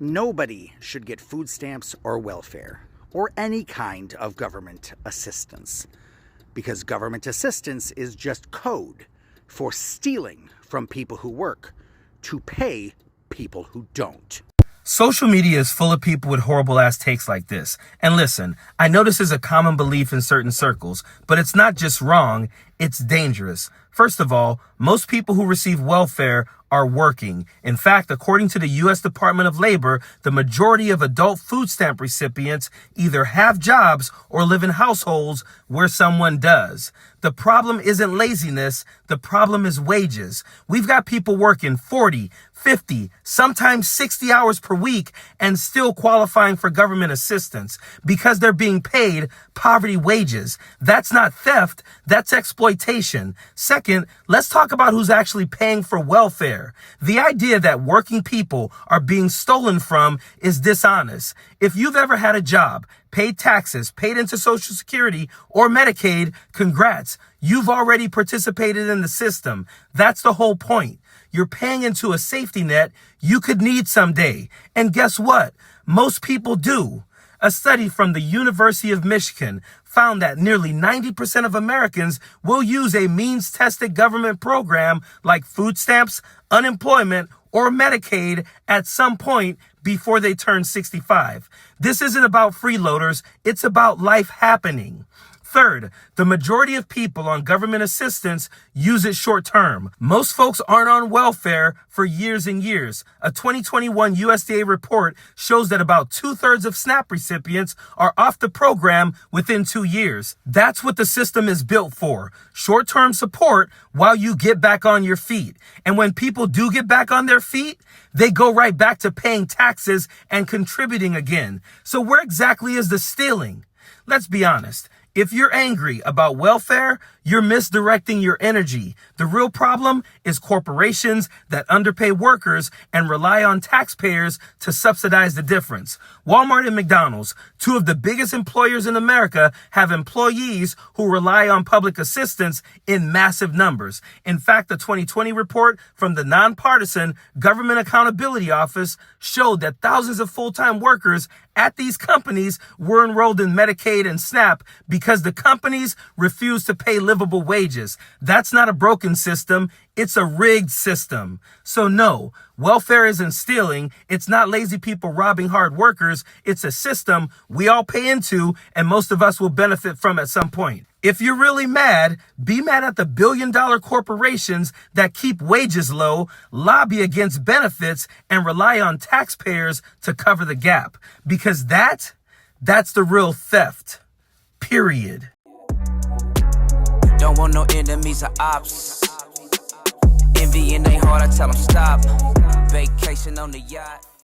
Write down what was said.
Nobody should get food stamps or welfare or any kind of government assistance, because government assistance is just code for stealing from people who work to pay people who don't. Social media is full of people with horrible ass takes like this. And listen, I know this is a common belief in certain circles, but it's not just wrong, it's dangerous. First of all, most people who receive welfare are working. In fact, according to the U.S. Department of Labor, the majority of adult food stamp recipients either have jobs or live in households where someone does. The problem isn't laziness, the problem is wages. We've got people working 40, 50, sometimes 60 hours per week and still qualifying for government assistance because they're being paid poverty wages. That's not theft, that's exploitation. Second, let's talk about who's actually paying for welfare. The idea that working people are being stolen from is dishonest. If you've ever had a job, paid taxes, paid into Social Security or Medicaid, congrats. You've already participated in the system. That's the whole point. You're paying into a safety net you could need someday. And guess what? Most people do. A study from the University of Michigan found that nearly 90% of Americans will use a means-tested government program like food stamps, unemployment, or Medicaid at some point before they turn 65. This isn't about freeloaders, it's about life happening. Third, the majority of people on government assistance use it short term. Most folks aren't on welfare for years and years. A 2021 USDA report shows that about 2/3 of SNAP recipients are off the program within 2 years. That's what the system is built for. Short-term support while you get back on your feet. And when people do get back on their feet, they go right back to paying taxes and contributing again. So where exactly is the stealing? Let's be honest. If you're angry about welfare, you're misdirecting your energy. The real problem is corporations that underpay workers and rely on taxpayers to subsidize the difference. Walmart and McDonald's, two of the biggest employers in America, have employees who rely on public assistance in massive numbers. In fact, the 2020 report from the nonpartisan Government Accountability Office showed that thousands of full-time workers at these companies were enrolled in Medicaid and SNAP because the companies refused to pay livable wages. That's not a broken system. It's a rigged system. So no, welfare isn't stealing. It's not lazy people robbing hard workers. It's a system we all pay into and most of us will benefit from at some point. If you're really mad, be mad at the billion-dollar corporations that keep wages low, lobby against benefits, and rely on taxpayers to cover the gap. Because that's the real theft. Period. Don't want no enemies or ops. Envy in they heart, I tell them stop. Vacation on the yacht.